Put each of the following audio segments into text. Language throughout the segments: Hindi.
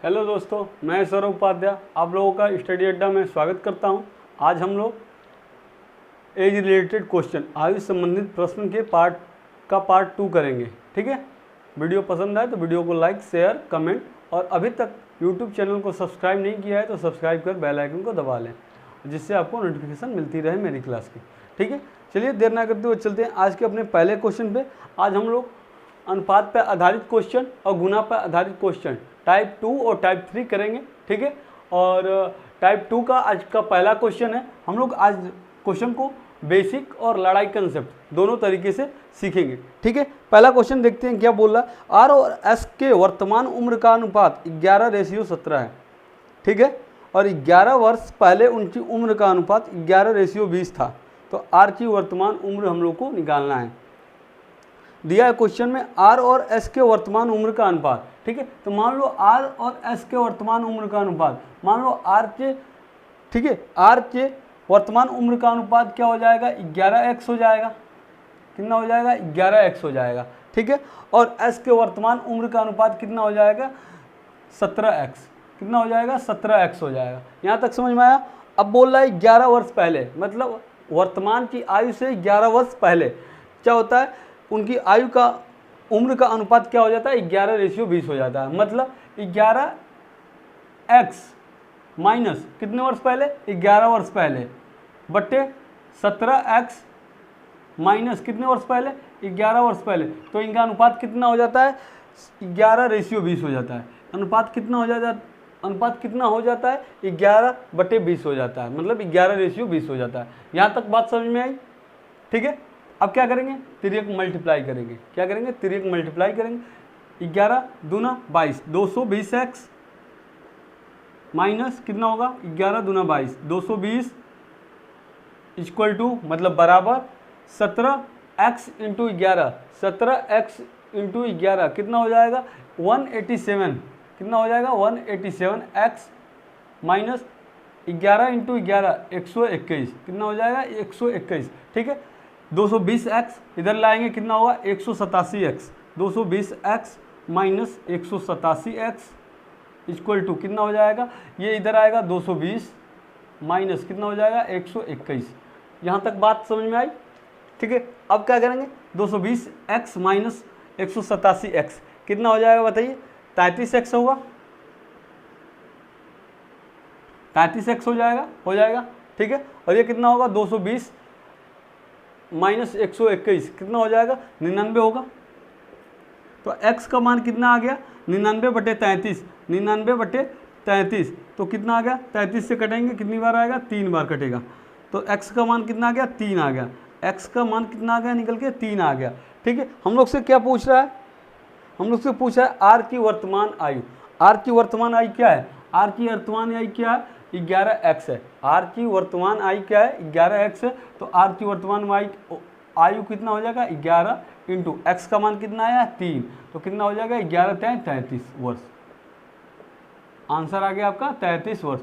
हेलो दोस्तों, मैं सौरभ उपाध्याय आप लोगों का स्टडी अड्डा में स्वागत करता हूं। आज हम लोग एज रिलेटेड क्वेश्चन, आयु संबंधित प्रश्न के पार्ट 2 करेंगे। ठीक है, वीडियो पसंद आए तो वीडियो को लाइक, शेयर, कमेंट और अभी तक यूट्यूब चैनल को सब्सक्राइब नहीं किया है तो सब्सक्राइब कर बेल आइकन को दबा लें, जिससे आपको नोटिफिकेशन मिलती रहे मेरी क्लास की। ठीक है, चलिए देर ना करते हुए चलते हैं आज के अपने पहले क्वेश्चन पे। आज हम लोग अनुपात पर आधारित क्वेश्चन और गुना पर आधारित क्वेश्चन टाइप 2 और टाइप 3 करेंगे। ठीक है, और टाइप 2 का आज का पहला क्वेश्चन है। हम लोग आज क्वेश्चन को बेसिक और लड़ाई कंसेप्ट दोनों तरीके से सीखेंगे। ठीक है, पहला क्वेश्चन देखते हैं क्या बोल रहा है। आर और एस के वर्तमान उम्र का अनुपात 11:17 है। ठीक है, और 11 वर्ष पहले उनकी उम्र का अनुपात 11:20 था। तो आर की वर्तमान उम्र हम लोग को निकालना है। दिया है क्वेश्चन में आर और एस के वर्तमान उम्र का अनुपात। ठीक है, तो मान लो आर और एस के वर्तमान उम्र का अनुपात, मान लो आर के, ठीक है, आर के वर्तमान उम्र का अनुपात क्या हो जाएगा, 11x हो जाएगा। कितना हो जाएगा, 11x हो जाएगा। ठीक है, और एस के वर्तमान उम्र का अनुपात कितना हो जाएगा, 17x। कितना हो जाएगा, 17x हो जाएगा। यहाँ तक समझ में आया। अब बोल रहा है 11 वर्ष पहले, मतलब वर्तमान की आयु से 11 वर्ष पहले क्या होता है, उनकी आयु का उम्र का अनुपात क्या हो जाता है, 11:20 हो जाता है। मतलब 11x माइनस कितने वर्ष पहले, 11 वर्ष पहले, बट्टे 17x माइनस कितने वर्ष पहले, 11 वर्ष पहले। तो इनका अनुपात कितना हो जाता है, 11:20 हो जाता है। अनुपात कितना हो जाता है, अनुपात कितना हो जाता है, 11/20 हो जाता है। मतलब 11:20 हो जाता है। यहाँ तक बात समझ में आई। ठीक है, अब क्या करेंगे, तिर्यक मल्टीप्लाई करेंगे। क्या करेंगे, तिर्यक मल्टीप्लाई करेंगे। 11 दूना 22, 220x माइनस कितना होगा, 11 दूना 22, 220 इक्वल टू, मतलब बराबर 17x इंटू 11, 17x इंटू 11 कितना हो जाएगा, 187। कितना हो जाएगा, 187x माइनस 11 इंटू 11, 121। कितना हो जाएगा, 121। ठीक है, 220x इधर लाएंगे, कितना होगा, 187x। 220x minus 187x equal to कितना हो जाएगा, ये इधर आएगा 220 माइनस कितना हो जाएगा, 121। यहाँ तक बात समझ में आई। ठीक है, अब क्या करेंगे, 220x माइनस 187x कितना हो जाएगा बताइए, 33x होगा। 33x हो जाएगा। ठीक है, और ये कितना होगा, 220 माइनस 121 कितना हो जाएगा, 99 होगा। तो x का मान कितना आ गया, 99/33। 99/33 तो कितना आ गया, 33 से कटेंगे कितनी बार आएगा, 3 बार कटेगा। तो x का मान कितना आ गया, 3 आ गया। x का मान कितना आ गया, निकल के 3 आ गया। ठीक है, हम लोग से क्या पूछ रहा है, हम लोग से पूछा है आर की वर्तमान आयु। आर की वर्तमान आयु क्या है, आर की वर्तमान आयु क्या है, 11x है। आर की वर्तमान आयु क्या है, 11x है। तो आर की वर्तमान आयु कितना हो जाएगा, 11 इंटू एक्स का मान कितना आया, 3। तो कितना हो जाएगा, 11 × 33 वर्ष। आंसर आ गया आपका 33 वर्ष।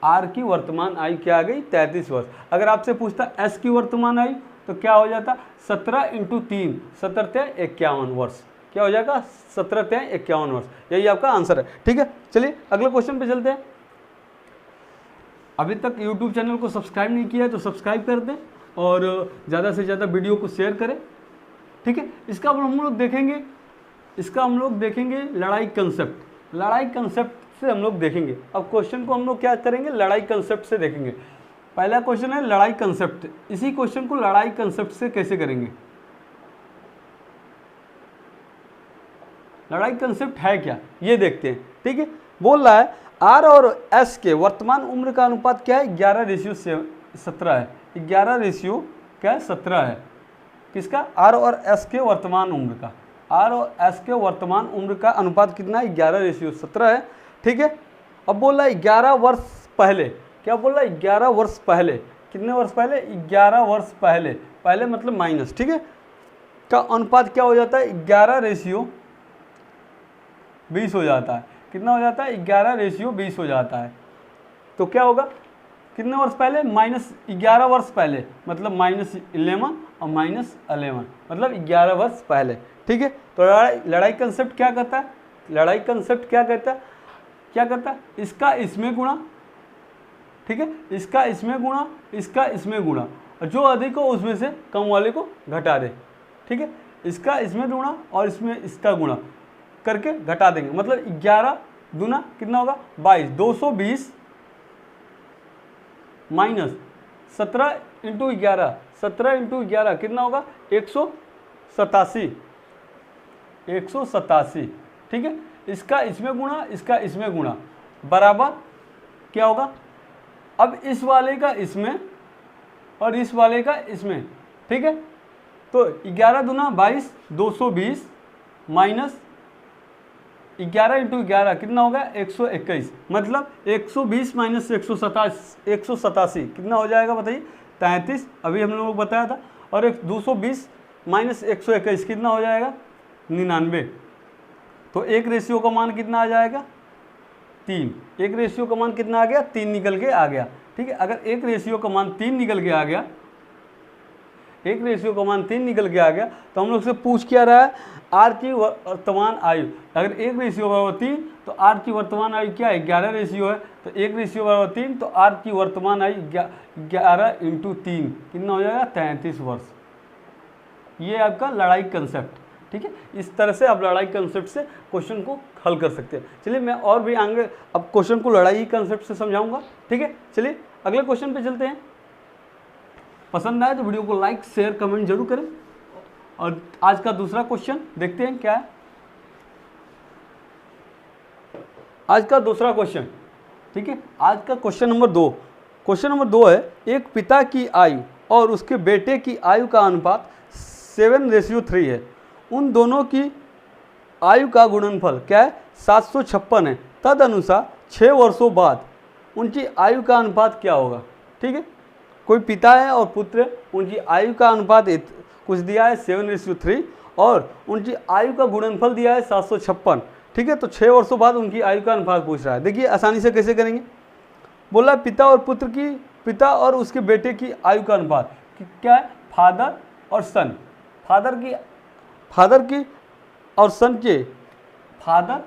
आर की वर्तमान आयु क्या आ गई, 33 वर्ष। अगर आपसे पूछता एस की वर्तमान आयु तो क्या हो जाता, 17 इंटू 3, 17 × 51 वर्ष। क्या हो जाएगा, 17 × 51 वर्ष। यही आपका आंसर है। ठीक है, चलिए अगले क्वेश्चन पे चलते हैं। अभी तक YouTube चैनल को सब्सक्राइब नहीं किया है तो सब्सक्राइब कर दें और ज़्यादा से ज़्यादा वीडियो को शेयर करें। ठीक है, इसका हम लोग देखेंगे लड़ाई कंसेप्ट। लड़ाई कंसेप्ट से हम लोग देखेंगे। अब क्वेश्चन को हम लोग क्या करेंगे, लड़ाई कंसेप्ट से देखेंगे। पहला क्वेश्चन है लड़ाई कंसेप्ट। इसी क्वेश्चन को लड़ाई कंसेप्ट से कैसे करेंगे, लड़ाई कंसेप्ट है क्या, ये देखते हैं। ठीक है, बोल रहा है आर और एस के वर्तमान उम्र का अनुपात क्या है, 11:17 है। 11:17 है। किसका, आर और एस के वर्तमान उम्र का। आर और एस के वर्तमान उम्र का अनुपात कितना है, 11:17 है। ठीक है, अब बोल रहा है 11 वर्ष पहले। क्या बोल रहा है, 11 वर्ष पहले। कितने वर्ष पहले, 11 वर्ष पहले। पहले मतलब माइनस। ठीक है, का अनुपात क्या हो जाता है, 11:20 हो जाता है। कितना हो जाता है, 11:20 हो जाता है। तो क्या होगा, कितने वर्ष पहले, -11 वर्ष पहले, मतलब -11 और -11 मतलब 11 वर्ष पहले। ठीक है, तो लड़ाई कंसेप्ट क्या कहता है, लड़ाई कंसेप्ट क्या कहता है, इसका इसमें गुणा, ठीक है, इसका इसमें गुणा, इसका इसमें गुणा, और जो अधिक हो उसमें से कम वाले को घटा दे, ठीक है, इसका इसमें गुणा और इसमें इसका गुणा करके घटा देंगे, मतलब 11 दूना कितना होगा 22, 220 माइनस 17 इंटू 11, 17 इंटू 11 कितना होगा 187, 187, ठीक है, इसका इसमें गुणा, इसका इसमें गुणा बराबर क्या होगा, अब इस वाले का इसमें और इस वाले का इसमें, ठीक है, तो 11 दूना 22, 220 माइनस 11 इंटू 11 कितना होगा 121, मतलब 120 माइनस 187 कितना हो जाएगा बताइए 33, अभी हम लोगों को बताया था, और 220 माइनस 121 कितना हो जाएगा 99, तो एक रेशियो का मान कितना आ जाएगा 3, एक रेशियो का मान कितना आ गया 3 निकल के आ गया, ठीक है, अगर एक रेशियो का मान 3 निकल के आ गया, एक रेशियो का मान 3 निकल के आ गया, तो हम लोग से पूछ क्या रहा है आर की वर्तमान आयु, अगर एक रेशियो बराबर 3 तो आर की वर्तमान आयु क्या है 11 रेशियो है, तो एक रेशियो बराबर 3 तो आर की वर्तमान आयु 11 इंटू 3 कितना हो जाएगा 33 वर्ष। ये आपका लड़ाई कंसेप्ट, ठीक है, इस तरह से आप लड़ाई कंसेप्ट से क्वेश्चन को हल कर सकते हैं। चलिए मैं और भी आगे अब क्वेश्चन को लड़ाई कंसेप्ट से समझाऊंगा, ठीक है। चलिए अगले क्वेश्चन पे चलते हैं। पसंद आए तो वीडियो को लाइक शेयर कमेंट जरूर करें, और आज का दूसरा क्वेश्चन देखते हैं क्या है। आज का दूसरा क्वेश्चन, ठीक है, आज का क्वेश्चन नंबर 2, क्वेश्चन नंबर 2 है एक पिता की आयु और उसके बेटे की आयु का अनुपात 7:3 है, उन दोनों की आयु का गुणनफल क्या है 756 है, तदनुसार 6 वर्षों बाद उनकी आयु का अनुपात क्या होगा। ठीक है, कोई पिता है और पुत्र, उनकी आयु का अनुपात कुछ दिया है 7:3 और उनकी आयु का गुणनफल दिया है 756। ठीक है, तो 6 वर्षों बाद उनकी आयु का अनुपात पूछ रहा है। देखिए आसानी से कैसे करेंगे, बोला पिता और पुत्र की, पिता और उसके बेटे की आयु का अनुपात क्या है, फादर और सन, फादर की और सन के, फादर,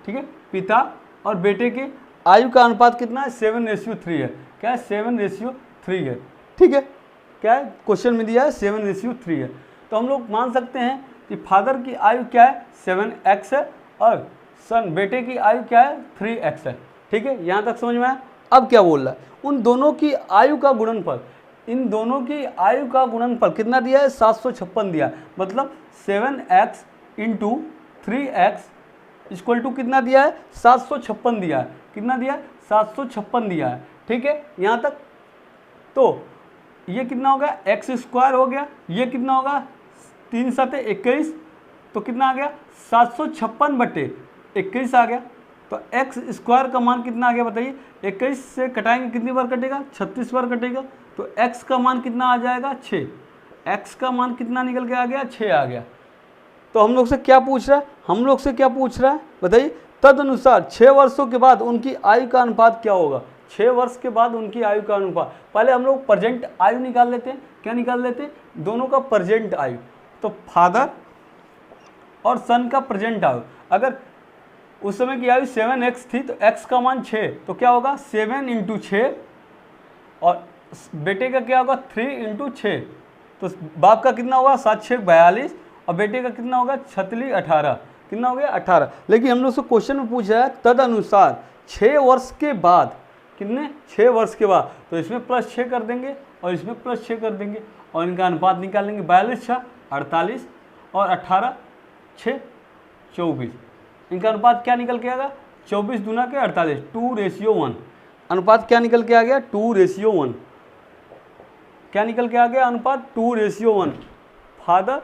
ठीक है, पिता और बेटे के आयु का अनुपात कितना है 7:3 है, क्या है 7:3 है। ठीक है, क्या है क्वेश्चन में दिया है 7:3 है, तो हम लोग मान सकते हैं कि फादर की आयु क्या है 7x है और सन बेटे की आयु क्या है 3x है। ठीक है, यहाँ तक समझ में आया। अब क्या बोल रहा है, उन दोनों की आयु का गुणनफल, इन दोनों की आयु का गुणनफल कितना दिया है 756 दिया है, मतलब 7x into 3x equal to कितना दिया है 756 दिया है, कितना दिया है 756 दिया है। ठीक है, यहाँ तक तो ये कितना होगा x² हो गया, ये कितना होगा 3 × 7 = 21, तो कितना आ गया 756/21 आ गया। तो x² का मान कितना आ गया बताइए, 21 से कटाएंगे कितनी बार कटेगा 36 बार कटेगा, तो x का मान कितना आ जाएगा 6, x का मान कितना निकल के आ गया 6 आ गया। तो हम लोग से क्या पूछ रहा है, हम लोग से क्या पूछ रहा है बताइए, तदनुसार 6 वर्षों के बाद उनकी आयु का अनुपात क्या होगा। 6 वर्ष के बाद उनकी आयु का अनुपात, पहले हम लोग प्रेजेंट आयु निकाल लेते हैं, क्या निकाल लेते हैं, दोनों का प्रेजेंट आयु, तो फादर और सन का प्रेजेंट आयु, अगर उस समय की आयु 7x थी तो x का मान 6, तो क्या होगा 7 × 6 और बेटे का क्या होगा 3 × 6, तो बाप का कितना होगा 7 × 6 = 42 और बेटे का कितना होगा 36 18, कितना हो गया 18। लेकिन हम लोग से क्वेश्चन में पूछा है तदनुसार 6 वर्ष के बाद, कितने 6 वर्ष के बाद, तो इसमें +6 कर देंगे और इसमें +6 कर देंगे और इनका अनुपात निकालेंगे, 42 × 6 = 48 और 18 × 6 = 24, इनका अनुपात क्या निकल के आएगा 24 × 2 = 48, 2:1, अनुपात क्या निकल के आ गया 2:1, क्या निकल के आ गया अनुपात 2:1। फादर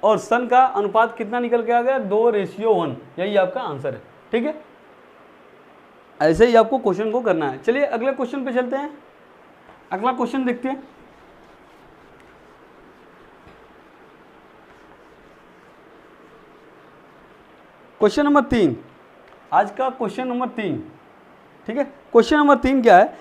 और सन का अनुपात कितना निकल के आ गया 2:1, यही आपका आंसर है। ठीक है, ऐसे ही आपको क्वेश्चन को करना है। चलिए अगले क्वेश्चन पे चलते हैं, अगला क्वेश्चन देखते हैं। क्वेश्चन नंबर 3, आज का क्वेश्चन नंबर 3। ठीक है, क्वेश्चन नंबर 3 क्या है,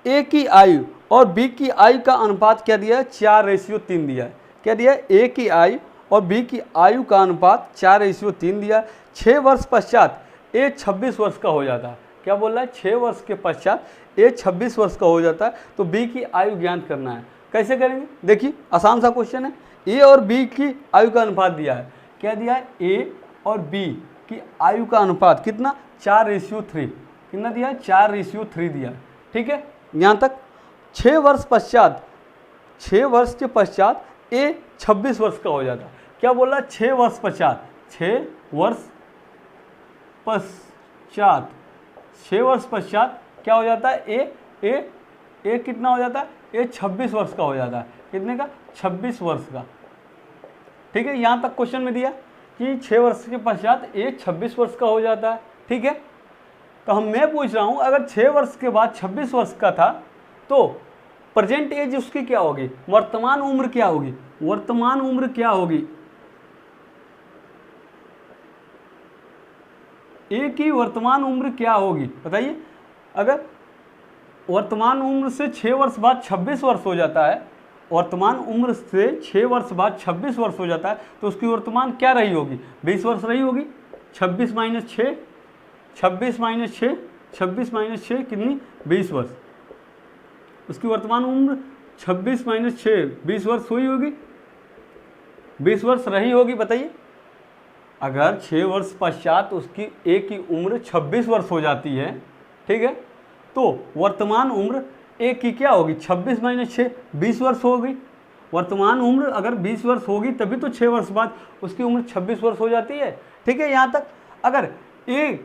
ए की आयु और बी की आयु का अनुपात क्या दिया है 4:3 दिया है। क्या दिया है, ए की आयु और बी की आयु का अनुपात 4:3 दिया। 6 वर्ष पश्चात ए 26 वर्ष का हो जाता है। क्या बोल रहा है? 6 वर्ष के पश्चात ए 26 वर्ष का हो जाता है, तो बी की आयु ज्ञात करना है। कैसे करेंगे? देखिए आसान सा क्वेश्चन है। ए और बी की आयु का अनुपात दिया है। क्या दिया है? ए और बी की आयु का अनुपात कितना? 4:3। कितना दिया है? 4:3 दिया। ठीक है, यहाँ तक। 6 वर्ष पश्चात, 6 वर्ष के पश्चात ए 26 वर्ष का हो जाता है। क्या बोल रहा है? 6 वर्ष पश्चात, 6 वर्ष पश्चात, 6 वर्ष पश्चात क्या हो जाता है? ए कितना हो जाता है? ए 26 वर्ष का हो जाता है। कितने का? 26 वर्ष का। ठीक है, यहाँ तक क्वेश्चन में दिया कि 6 वर्ष के पश्चात ए 26 वर्ष का हो जाता है। ठीक है, तो मैं पूछ रहा हूँ अगर 6 वर्ष के बाद 26 वर्ष का था तो प्रेजेंट एज उसकी क्या होगी? वर्तमान उम्र क्या होगी? वर्तमान उम्र क्या होगी? ए की वर्तमान उम्र क्या होगी बताइए? अगर वर्तमान उम्र से 6 वर्ष बाद 26 वर्ष हो जाता है, वर्तमान उम्र से 6 वर्ष बाद 26 वर्ष हो जाता है, तो उसकी वर्तमान क्या रही होगी? 20 वर्ष रही होगी। 26 माइनस 6, 26 माइनस 6, 26 माइनस 6 कितनी? 20 वर्ष। उसकी वर्तमान उम्र 26 माइनस 6 20 वर्ष हुई होगी, 20 वर्ष रही होगी। बताइए, अगर 6 वर्ष पश्चात उसकी ए की उम्र 26 वर्ष हो जाती है, ठीक है, तो वर्तमान उम्र ए की क्या होगी? 26 माइनस 6 20 वर्ष होगी। वर्तमान उम्र अगर 20 वर्ष होगी तभी तो 6 वर्ष बाद उसकी उम्र 26 वर्ष हो जाती है। ठीक है, यहाँ तक। अगर ए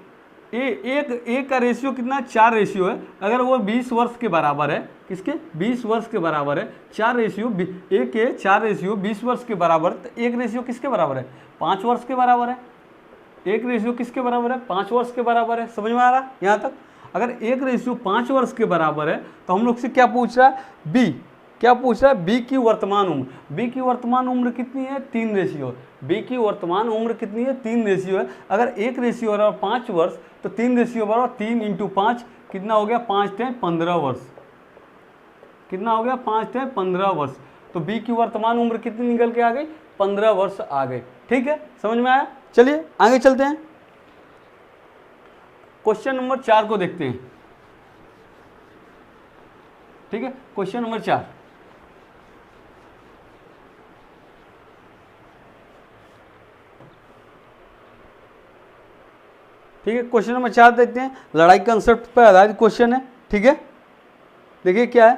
का रेशियो कितना? 4 रेशियो है। अगर वो 20 वर्ष के बराबर है, किसके? 20 वर्ष के बराबर है। 4 रेशियो ए के 4 रेशियो 20 वर्ष के बराबर, तो 1 रेशियो किसके बराबर है? 5 वर्ष के बराबर है। 1 रेशियो किसके बराबर है? 5 वर्ष के बराबर है। समझ में आ रहा यहाँ तक? अगर 1 रेशियो 5 वर्ष के बराबर है तो हम लोग से क्या पूछ रहा है? बी क्या पूछ रहा है? बी की वर्तमान उम्र। बी की वर्तमान उम्र कितनी है? 3 रेशियो। बी की वर्तमान उम्र कितनी है? 3 रेशियो है। अगर 1 रेशियो हो रहा है 5 वर्ष, तो 3 रेशियो बराबर 3 × 5 कितना हो गया? 5 × 15 वर्ष। कितना हो गया? 5 × 15 वर्ष। तो बी की वर्तमान उम्र कितनी निकल के आ गई? 15 वर्ष आ गए। ठीक है, समझ में आया? चलिए आगे चलते हैं। क्वेश्चन नंबर 4 को देखते हैं। ठीक है, क्वेश्चन नंबर 4। ठीक है, क्वेश्चन नंबर 4 देखते हैं। लड़ाई कंसेप्ट पर आधारित क्वेश्चन है। ठीक है, देखिए क्या है?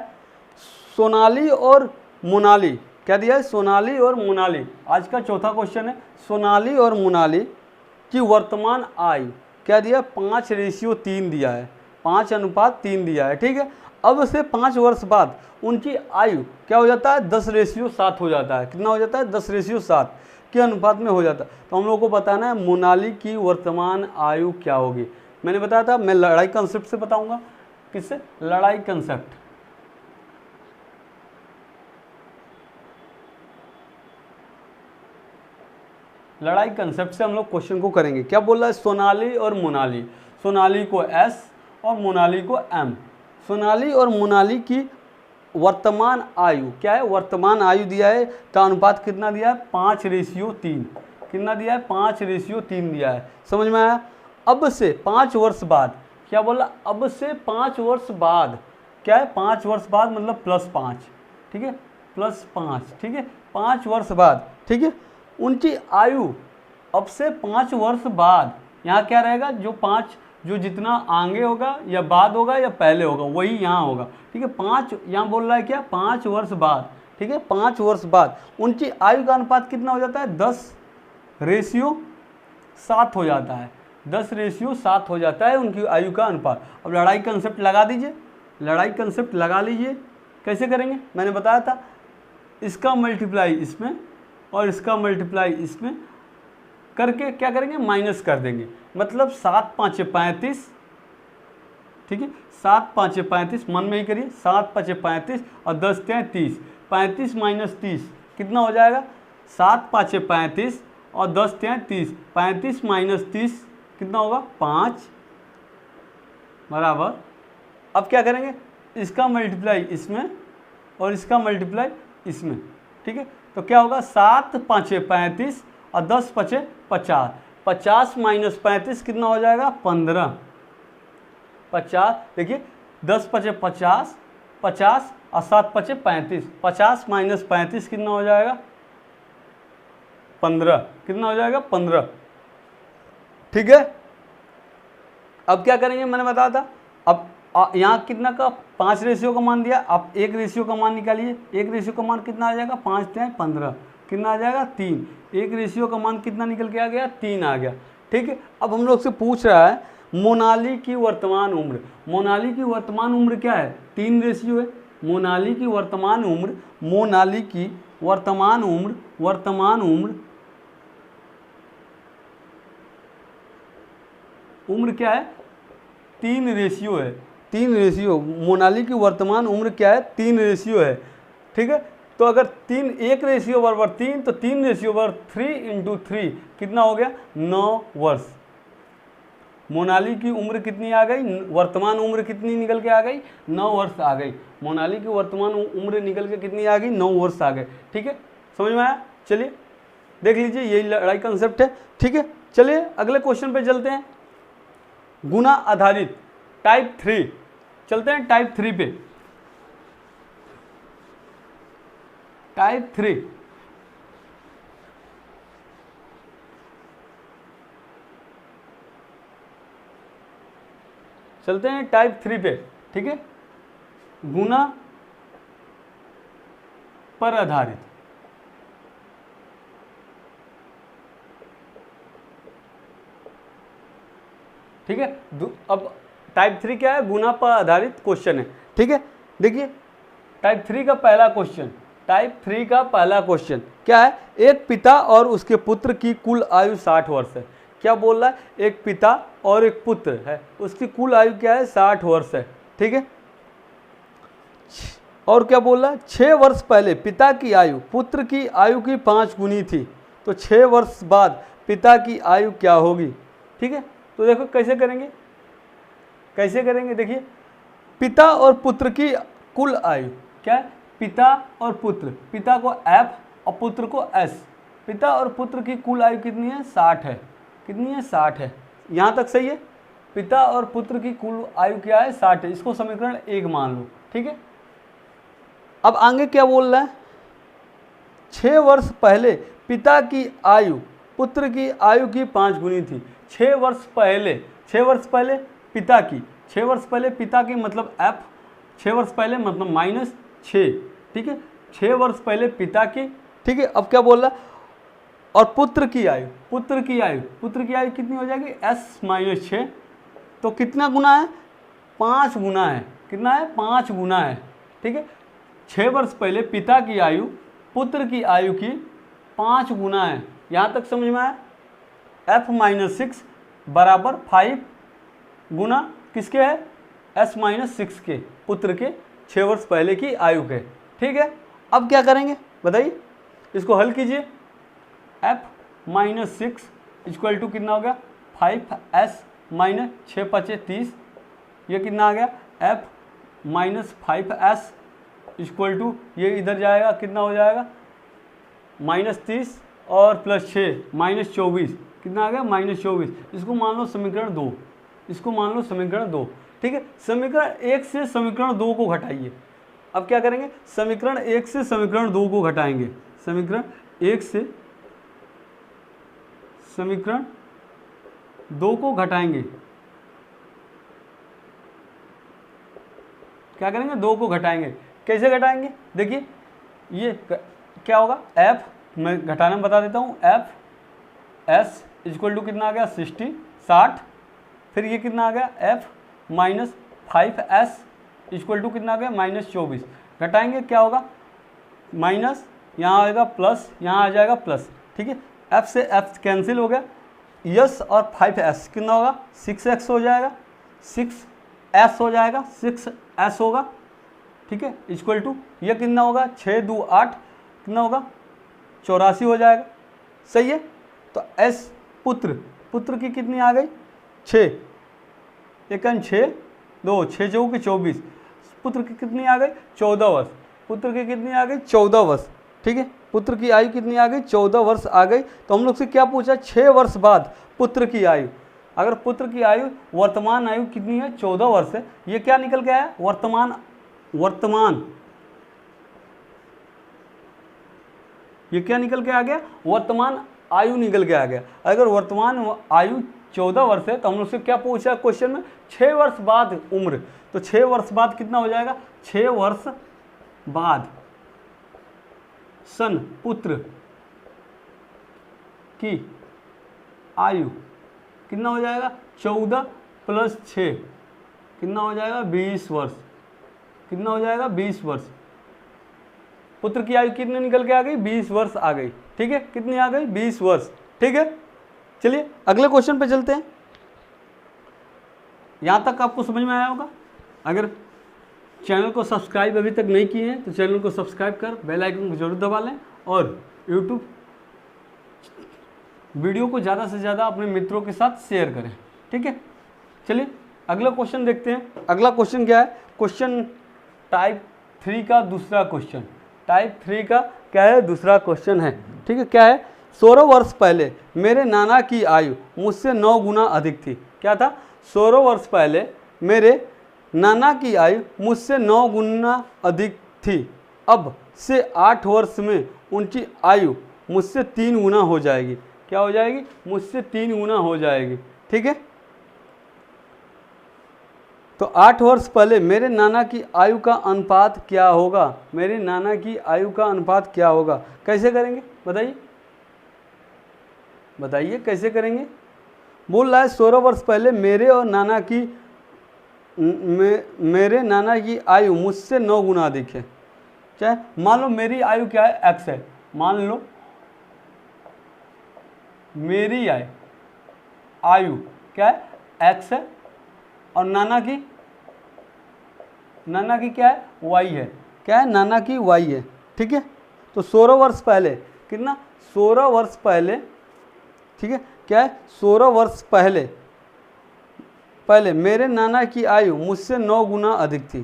सोनाली और मोनाली। क्या दिया है? सोनाली और मोनाली। आज का चौथा क्वेश्चन है। सोनाली और मोनाली की वर्तमान आयु क्या दिया? 5:3 दिया है। 5:3 दिया है। ठीक है, अब से 5 वर्ष बाद उनकी आयु क्या हो जाता है? 10:7 हो जाता है। कितना हो जाता है? 10:7 के अनुपात में हो जाता है। तो हम लोग को बताना है मोनाली की वर्तमान आयु क्या होगी। मैंने बताया था मैं लड़ाई कंसेप्ट से बताऊंगा। किससे? लड़ाई कंसेप्ट। लड़ाई कंसेप्ट से हम लोग क्वेश्चन को करेंगे। क्या बोल रहा है? सोनाली और मोनाली। सोनाली को S और मोनाली को M। सोनाली और मोनाली की वर्तमान आयु क्या है? वर्तमान आयु दिया है। का अनुपात कितना दिया है? 5:3। कितना दिया है? 5:3 दिया है। समझ में आया? अब से 5 वर्ष बाद क्या बोला? अब से 5 वर्ष बाद क्या है? 5 वर्ष बाद मतलब +5। ठीक है, +5। ठीक है, 5 वर्ष बाद। ठीक है, उनकी आयु अब से 5 वर्ष बाद यहाँ क्या रहेगा? जो जितना आगे होगा या बाद होगा या पहले होगा वही यहाँ होगा। ठीक है, 5 यहाँ बोल रहा है क्या? 5 वर्ष बाद। ठीक है, 5 वर्ष बाद उनकी आयु का अनुपात कितना हो जाता है? 10:7 हो जाता है। 10:7 हो जाता है उनकी आयु का अनुपात। अब लड़ाई कंसेप्ट लगा दीजिए। लड़ाई कंसेप्ट लगा लीजिए। कैसे करेंगे? मैंने बताया था इसका मल्टीप्लाई इसमें और इसका मल्टीप्लाई इसमें करके क्या करेंगे? माइनस कर देंगे। मतलब 7 × 5 = 35। ठीक है, 7 × 5 = 35। मन में ही करिए। 7 × 5 = 35 और 10 × 30। 35 - 30 कितना हो जाएगा? 7 × 5 = 35 और 10 × 30। 35 - 30 कितना होगा? 5 बराबर। अब क्या करेंगे? इसका मल्टीप्लाई इसमें और इसका मल्टीप्लाई इसमें। ठीक है, तो क्या होगा 7 5 35 और 10 5 50, 50 माइनस 35 कितना हो जाएगा 15। 50 देखिए 10 5 50, 50 और 7 5 35, 50 माइनस 35 कितना हो जाएगा 15, कितना हो जाएगा 15। ठीक है, अब क्या करेंगे मैंने बताया था। अब यहाँ कितना का 5 रेशियो का मान दिया, आप 1 रेशियो का मान निकालिए। 1 रेशियो का मान कितना आ जाएगा 5 3 15, कितना आ जाएगा 3। 1 रेशियो का मान कितना निकल के आ गया 3 आ गया। ठीक है, अब हम लोग से पूछ रहा है मोनाली की वर्तमान उम्र। मोनाली की वर्तमान उम्र क्या है 3 रेशियो है। मोनाली की वर्तमान उम्र, मोनाली की वर्तमान उम्र, वर्तमान उम्र, उम्र क्या है 3 रेशियो है। 3 रेशियो, मोनाली की वर्तमान उम्र क्या है 3 रेशियो है। ठीक है, तो अगर 1 रेशियो बराबर 3 तो 3 रेशियो बराबर 3 × 3 कितना हो गया 9 वर्ष। मोनाली की उम्र कितनी आ गई, वर्तमान उम्र कितनी निकल के आ गई 9 वर्ष आ गई। मोनाली की वर्तमान उम्र निकल के कितनी आ गई 9 वर्ष आ गए। ठीक है, समझ में आया। चलिए देख लीजिए, यही लड़ाई कंसेप्ट है। ठीक है, चलिए अगले क्वेश्चन पे चलते हैं। गुना आधारित टाइप 3, चलते हैं टाइप 3 पे। टाइप 3 चलते हैं टाइप 3 पे। ठीक है, गुना पर आधारित। ठीक है, अब टाइप 3 क्या है गुना पर आधारित क्वेश्चन है। ठीक है, देखिए टाइप 3 का पहला क्वेश्चन, टाइप 3 का पहला क्वेश्चन क्या है, एक पिता और उसके पुत्र की कुल आयु 60 वर्ष है। क्या बोल रहा है, एक पिता और एक पुत्र है, उसकी कुल आयु क्या है 60 वर्ष है। ठीक है, और क्या बोल रहा है 6 वर्ष पहले पिता की आयु पुत्र की आयु की 5 गुनी थी, तो 6 वर्ष बाद पिता की आयु क्या होगी। ठीक है, तो देखो कैसे करेंगे, कैसे करेंगे। देखिए पिता और पुत्र की कुल आयु क्या है, पिता और पुत्र, पिता को F और पुत्र को S। पिता और पुत्र की कुल आयु कितनी है 60 है, कितनी है 60 है। यहाँ तक सही है, पिता और पुत्र की कुल आयु क्या है 60 है, इसको समीकरण 1 मान लो। ठीक है, अब आगे क्या बोल रहा है, 6 वर्ष पहले पिता की आयु पुत्र की आयु की 5 गुनी थी। 6 वर्ष पहले, 6 वर्ष पहले पिता की, 6 वर्ष पहले पिता की मतलब F, 6 वर्ष पहले मतलब -6। ठीक है, 6 वर्ष पहले पिता की। ठीक है, अब क्या बोल रहा है, और पुत्र की आयु, पुत्र की आयु, पुत्र की आयु कितनी हो जाएगी S-6, तो कितना गुना है 5 गुना है, कितना है 5 गुना है। ठीक है, 6 वर्ष पहले पिता की आयु पुत्र की आयु की 5 गुना है। यहाँ तक समझ में आया। F-6 बराबर 5 गुना किसके है S-6 के, पुत्र के 6 वर्ष पहले की आयु के। ठीक है, अब क्या करेंगे बताइए, इसको हल कीजिए। F-6 इक्वल टू कितना हो गया 5S - 6 5 30, ये कितना आ गया F-5S इक्वल टू, ये इधर जाएगा कितना हो जाएगा -30 और +6 -24, कितना आ गया -24। इसको मान लो समीकरण 2, इसको मान लो समीकरण 2। ठीक है, समीकरण 1 से समीकरण 2 को घटाइए। अब क्या करेंगे, समीकरण 1 से समीकरण 2 को घटाएंगे। समीकरण 1 से समीकरण 2 को घटाएंगे। क्या करेंगे 2 को घटाएंगे। कैसे घटाएंगे, देखिए ये क्या होगा, F मैं घटाना बता देता हूँ, F इक्वल टू कितना आ गया 60, फिर ये कितना आ गया F-5S इक्वल टू कितना आ गया -24। घटाएंगे क्या होगा, माइनस यहाँ आएगा प्लस, यहाँ आ जाएगा प्लस। ठीक है, F से F कैंसिल हो गया, यस और 5S कितना होगा 6x हो जाएगा, 6S हो जाएगा, 6S होगा। ठीक है, इक्वल टू ये कितना होगा 6 2 8, कितना होगा 84 हो जाएगा। सही है, तो S पुत्र की कितनी आ गई 6, 1 6 2 6 4 की 24, पुत्र की कितनी आ गई 14 वर्ष, पुत्र की कितनी आ गई 14 वर्ष। ठीक है, पुत्र की आयु कितनी आ गई, 14 वर्ष आ गई। तो हम लोग से क्या पूछा, 6 वर्ष बाद पुत्र की आयु। अगर पुत्र की आयु, वर्तमान आयु कितनी है, 14 वर्ष है, ये क्या निकल के आया, वर्तमान ये क्या निकल के आ गया, वर्तमान आयु निकल के आ गया। अगर वर्तमान आयु 14 वर्ष है तो हम लोग से क्या पूछा क्वेश्चन में, 6 वर्ष बाद उम्र। तो 6 वर्ष बाद कितना हो जाएगा, 6 वर्ष बाद सन पुत्र की आयु कितना हो जाएगा, 14 + 6 कितना हो जाएगा, 20 वर्ष। कितना हो जाएगा, 20 वर्ष। पुत्र की आयु कितने निकल के आ गई, 20 वर्ष आ गई। ठीक है, कितनी आ गई, 20 वर्ष। ठीक है, चलिए अगले क्वेश्चन पे चलते हैं। यहां तक आपको समझ में आया होगा। अगर चैनल को सब्सक्राइब अभी तक नहीं किए हैं तो चैनल को सब्सक्राइब कर बेल आइकन को जरूर दबा लें और यूट्यूब वीडियो को ज़्यादा से ज़्यादा अपने मित्रों के साथ शेयर करें। ठीक है, चलिए अगला क्वेश्चन देखते हैं। अगला क्वेश्चन क्या है, क्वेश्चन टाइप 3 का दूसरा क्वेश्चन। टाइप 3 का क्या है, दूसरा क्वेश्चन है। ठीक है, क्या है, 16 वर्ष पहले मेरे नाना की आयु मुझसे 9 गुना अधिक थी। क्या था, 16 वर्ष पहले मेरे नाना की आयु मुझसे 9 गुना अधिक थी। अब से 8 वर्ष में उनकी आयु मुझसे 3 गुना हो जाएगी। क्या हो जाएगी, मुझसे 3 गुना हो जाएगी। ठीक है, तो 8 वर्ष पहले मेरे नाना की आयु का अनुपात क्या होगा, मेरे नाना की आयु का अनुपात क्या होगा, कैसे करेंगे बताइए, बताइए कैसे करेंगे। बोल रहा है 16 वर्ष पहले मेरे और नाना की मेरे नाना की आयु मुझसे 9 गुना अधिक है। क्या है, मान लो मेरी आयु क्या है, x है। मान लो मेरी आयु क्या है, x है और नाना की क्या है, y है। क्या है, नाना की y है। ठीक है, तो 16 वर्ष पहले कितना, 16 वर्ष पहले, ठीक है, क्या है, 16 वर्ष पहले मेरे नाना की आयु मुझसे 9 गुना अधिक थी।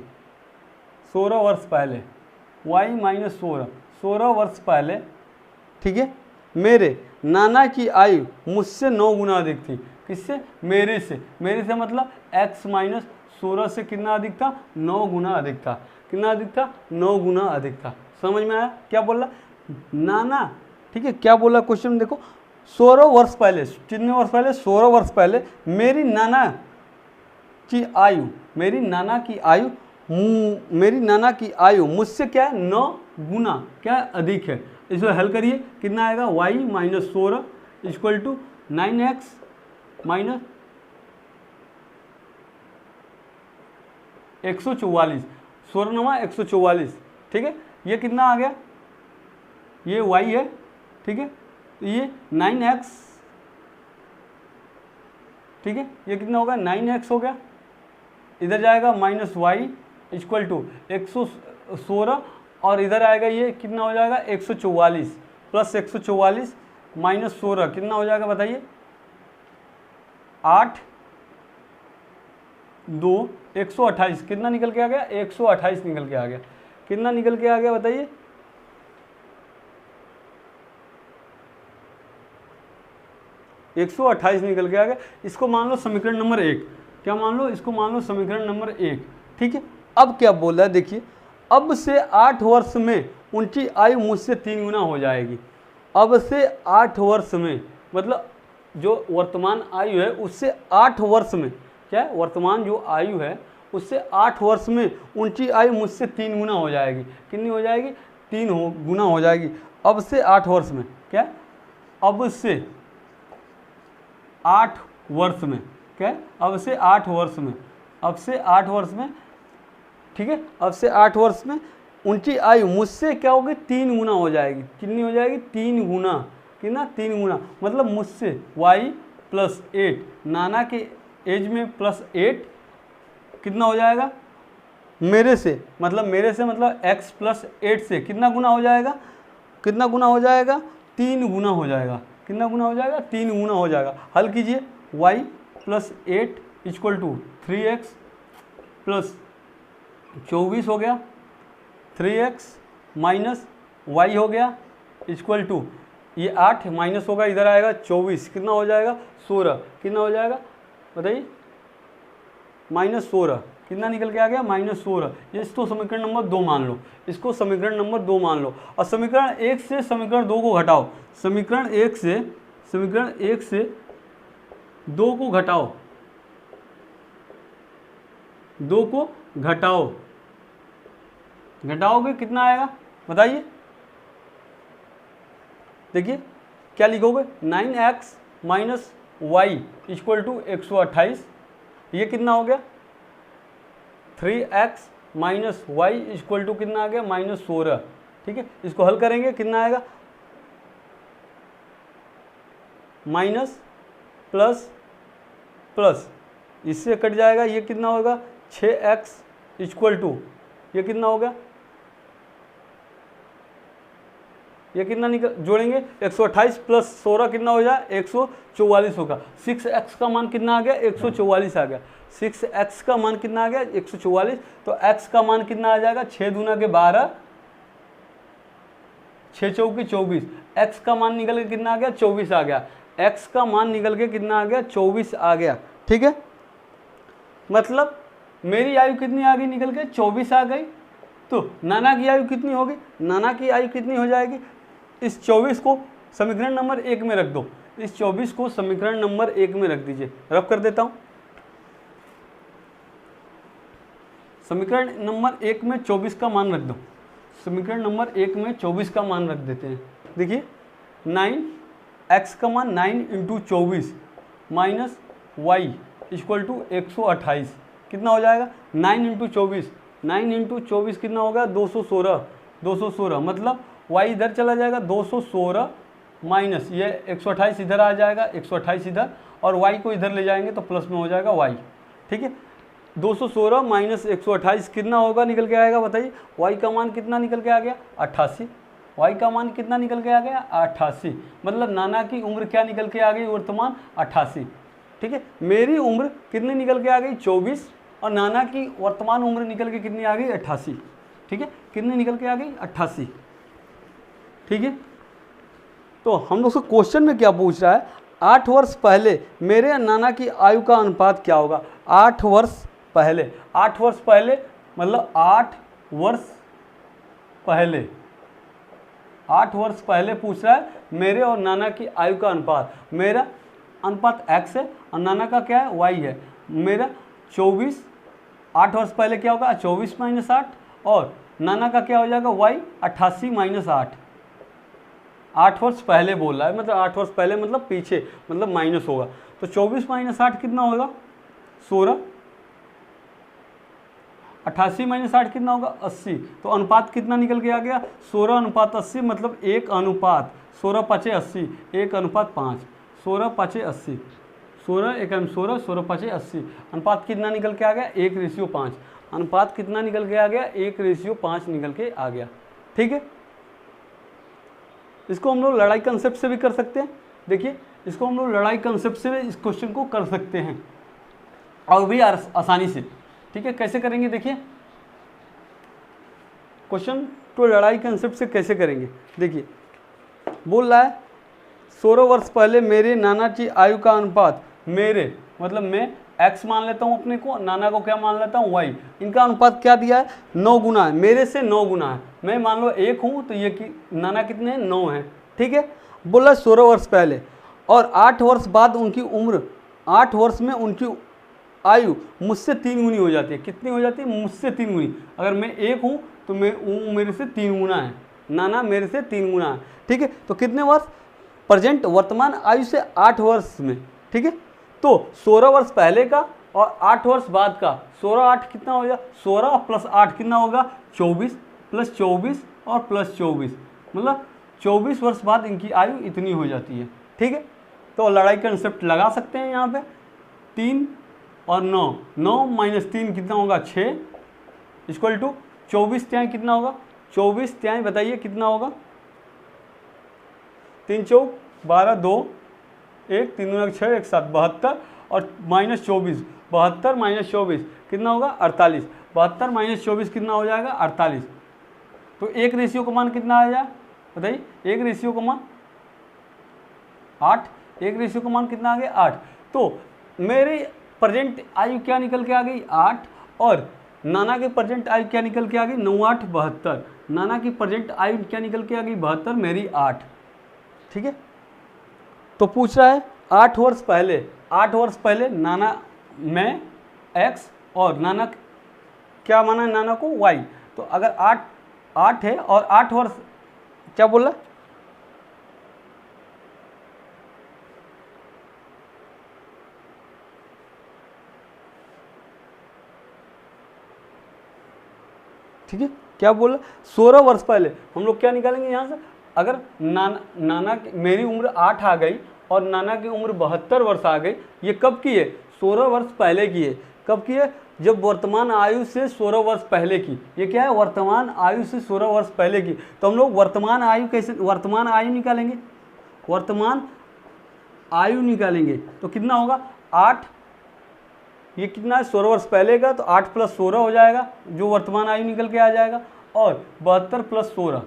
16 वर्ष पहले y - 16 वर्ष पहले, ठीक है, मेरे नाना की आयु मुझसे 9 गुना अधिक थी। किससे, मेरे से। मेरे से मतलब x - 16 से कितना अधिक था, 9 गुना अधिक था। कितना अधिक था, 9 गुना अधिक था। समझ में आया क्या बोल रहा, नाना। ठीक है, क्या बोला क्वेश्चन में देखो, 16 वर्ष पहले, कितने वर्ष पहले, 16 वर्ष पहले मेरी नाना की आयु मुझसे क्या है, 9 गुना क्या है, अधिक है। इसको हल करिए, कितना आएगा, y - 16 = 9x - 144, 16 - 144। ठीक है, ये कितना आ गया, ये y है। ठीक है, तो ये 9x, ठीक है, ये कितना होगा, 9x हो गया। इधर जाएगा -y = 116 और इधर आएगा ये कितना हो जाएगा, 144 + 144 - 16 कितना हो जाएगा बताइए, 8 2 128। कितना निकल के आ गया, 128 निकल के आ गया। कितना निकल के आ गया बताइए, 128 निकल के आ गया। इसको मान लो समीकरण नंबर 1। क्या मान लो, इसको मान लो समीकरण नंबर 1। ठीक है, अब क्या बोल रहा है देखिए, अब से 8 वर्ष में उनकी आयु मुझसे 3 गुना हो जाएगी। अब से 8 वर्ष में मतलब जो वर्तमान आयु है उससे 8 वर्ष में, क्या है, वर्तमान जो आयु है उससे 8 वर्ष में उनकी आयु मुझसे 3 गुना हो जाएगी। कितनी हो जाएगी, 3 गुना हो जाएगी। अब से 8 वर्ष में, क्या, अब से 8 वर्ष में, क्या है, अब से 8 वर्ष में, अब से 8 वर्ष में, ठीक है, अब से 8 वर्ष में उनकी आयु मुझसे क्या होगी, 3 गुना हो जाएगी। कितनी हो जाएगी, 3 गुना। कितना, 3 गुना, मतलब मुझसे y + 8, नाना के एज में +8 कितना हो जाएगा, मेरे से मतलब x + 8 से कितना गुना हो जाएगा, कितना गुना हो जाएगा, 3 गुना हो जाएगा। कितना गुना हो जाएगा, 3 गुना हो जाएगा। हल कीजिए, y + 8 = 3x + 24 हो गया, 3x - y हो गया इक्वल टू ये 8 माइनस होगा, इधर आएगा 24, कितना हो जाएगा 16, कितना हो जाएगा बताइए -16, कितना निकल के आ गया -16। ये इसको समीकरण नंबर 2 मान लो, इसको समीकरण नंबर 2 मान लो। और समीकरण 1 से समीकरण 2 को घटाओ, समीकरण 1 से 2 को घटाओ, 2 को घटाओ, घटाओगे कितना आएगा बताइए। देखिए क्या लिखोगे 9x minus Y equal to 128, ये कितना हो गया 3x minus Y equal to कितना आ गया -16। ठीक है, इसको हल करेंगे कितना आएगा माइनस प्लस प्लस, इससे कट जाएगा, ये कितना होगा 6x इक्वल टू ये कितना होगा, ये कितना निकल जोड़ेंगे 128 प्लस 16 कितना हो जाए 144 होगा। 6x का मान कितना आ गया 144 आ गया, 6x का मान कितना आ गया 144, तो x का मान कितना आ जाएगा 6 दूना के 12, 6 चौके 24, x का मान निकल के कितना आ गया 24 आ गया, x का मान निकल के कितना आ गया 24 आ गया। ठीक है, मतलब मेरी आयु कितनी आ गई निकल के 24 आ गई। तो नाना की आयु कितनी होगी, नाना की आयु कितनी हो जाएगी, इस 24 को समीकरण नंबर 1 में रख दो, इस 24 को समीकरण नंबर 1 में रख दीजिए, रब कर देता हूं। समीकरण नंबर 1 में 24 का मान रख दो, समीकरण नंबर 1 में 24 का मान रख देते हैं। देखिए 9x का मान 9 into 24 minus Y equal to 128, कितना हो जाएगा 9 इंटू 24, 9 इंटू 24 कितना होगा 216, 216 मतलब y इधर चला जाएगा 216 माइनस ये 128 इधर आ जाएगा, 128 इधर, और y को इधर ले जाएंगे तो प्लस में हो जाएगा y। ठीक है, 216 माइनस 128 कितना होगा निकल के आएगा बताइए, y का मान कितना निकल के आ गया 88, y का मान कितना निकल के आ गया 88, मतलब नाना की उम्र क्या निकल के आ गई वर्तमान 88। ठीक है, मेरी उम्र कितनी निकल के आ गई 24, और नाना की वर्तमान उम्र निकल के कितनी आ गई 88। ठीक है, कितनी निकल के आ गई 88। ठीक है, तो हम लोग से क्वेश्चन में क्या पूछ रहा है, 8 वर्ष पहले मेरे और नाना की आयु का अनुपात क्या होगा। 8 वर्ष पहले, 8 वर्ष पहले मतलब 8 वर्ष पहले, 8 वर्ष पहले पूछ रहा है मेरे और नाना की आयु का अनुपात। मेरा अनुपात x है और नाना का क्या है y है। मेरा 24, 8 वर्ष पहले क्या होगा 24 माइनस 8, और नाना का क्या हो जाएगा y 88 माइनस 8। 8 वर्ष पहले बोल रहा है, मतलब 8 वर्ष पहले मतलब पीछे, मतलब माइनस होगा, तो 24 माइनस 8 कितना होगा 16, 88 माइनस 8 कितना होगा 80। तो अनुपात कितना निकल के आ गया 16 अनुपात 80, मतलब 1 अनुपात 16 5 80, 1 अनुपात 5, 16 5 80, 16 1 16, 16 5 80, अनुपात कितना निकल के आ गया 1:5, अनुपात कितना निकल के आ गया 1:5 निकल के आ गया। ठीक है, इसको हम लोग लड़ाई कंसेप्ट से भी कर सकते हैं। देखिए इसको हम लोग लड़ाई कंसेप्ट से इस क्वेश्चन को कर सकते हैं और भी आसानी से। ठीक है, कैसे करेंगे देखिए, क्वेश्चन को लड़ाई कंसेप्ट से कैसे करेंगे। देखिए बोल रहा है 16 वर्ष पहले मेरे नाना की आयु का अनुपात, मेरे मतलब मैं x मान लेता हूँ अपने को, नाना को क्या मान लेता हूँ y, इनका अनुपात क्या दिया है 9 गुना है, मेरे से 9 गुना है। मैं मान लो 1 हूँ तो ये नाना कितने हैं 9 हैं। ठीक है, बोला 16 वर्ष पहले, और 8 वर्ष बाद उनकी उम्र, 8 वर्ष में उनकी आयु मुझसे 3 गुनी हो जाती है। कितनी हो जाती है मुझसे 3 गुनी। अगर मैं 1 हूँ तो मेरे से 3 गुना है, नाना मेरे से 3 गुना है। ठीक है, तो कितने वर्ष प्रेजेंट वर्तमान आयु से 8 वर्ष में। ठीक है, तो 16 वर्ष पहले का और 8 वर्ष बाद का, 16 8 कितना हो गया 16 प्लस 8 कितना होगा 24, प्लस 24 और प्लस 24, मतलब 24 वर्ष बाद इनकी आयु इतनी हो जाती है। ठीक है, तो लड़ाई कंसेप्ट लगा सकते हैं यहाँ पे। 3 और 9, 9 माइनस 3 कितना होगा 6 इक्वल टू 24 त्याई कितना होगा 24 त्याई बताइए कितना होगा 3 चौक 12 2 1 3 2 6 1 7 72, और माइनस 24, 72 माइनस 24 कितना होगा 48, 72 माइनस 24 कितना हो जाएगा 48। तो 1 रेशियो का मान कितना आ जाए बताइए, 1 रेशियो का मान 8, 1 रेशियो का मान कितना आ गया 8। तो मेरी प्रेजेंट आयु क्या निकल के आ गई 8, और नाना के प्रेजेंट आयु क्या निकल के आ गई 9 8 72। नाना की प्रेजेंट आयु क्या निकल के आ गई 72, मेरी 8। ठीक है, तो पूछ रहा है 8 वर्ष पहले नाना में x और नाना क्या माना है नाना को y। तो अगर 8 है और 8 वर्ष क्या बोल रहा है, ठीक है, क्या बोल रहा 16 वर्ष पहले। हम लोग क्या निकालेंगे यहाँ से, अगर नाना मेरी उम्र 8 आ गई और नाना की उम्र 72 वर्ष आ गई, ये कब की है 16 वर्ष पहले की है। कब की है, जब वर्तमान आयु से 16 वर्ष पहले की। ये क्या है, वर्तमान आयु से 16 वर्ष पहले की। तो हम लोग वर्तमान आयु कैसे, वर्तमान आयु निकालेंगे, वर्तमान आयु निकालेंगे तो कितना होगा 8, ये कितना है 16 वर्ष पहले का, तो 8 + 16 हो जाएगा जो वर्तमान आयु निकल के आ जाएगा, और 72 + 16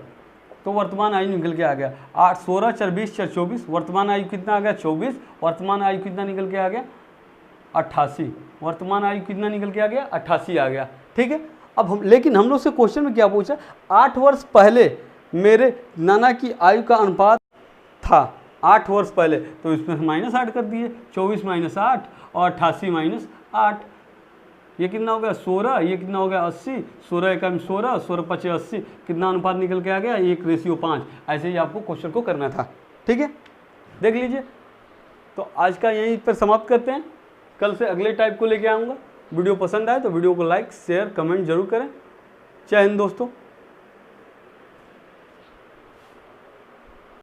तो वर्तमान आयु निकल के आ गया 8 16 4 20 4 24। वर्तमान आयु कितना आ गया 24। वर्तमान आयु कितना निकल के आ गया 88। वर्तमान आयु कितना निकल के आ गया 88 आ गया। ठीक है, अब हम लेकिन हम लोग से क्वेश्चन में क्या पूछा, 8 वर्ष पहले मेरे नाना की आयु का अनुपात था 8 वर्ष पहले, तो इसमें -8 कर दिए, 24 - 8 और 88 - 8। ये कितना हो गया 16, ये कितना हो गया 80, 16 एकम 16, 16 × 5 80, कितना अनुपात निकल के आ गया 1:5। ऐसे ही आपको क्वेश्चन को करना था। ठीक है, देख लीजिए। तो आज का यहीं पर समाप्त करते हैं, कल से अगले टाइप को लेके आऊँगा। वीडियो पसंद आए तो वीडियो को लाइक शेयर कमेंट जरूर करें। जय हिंद दोस्तों।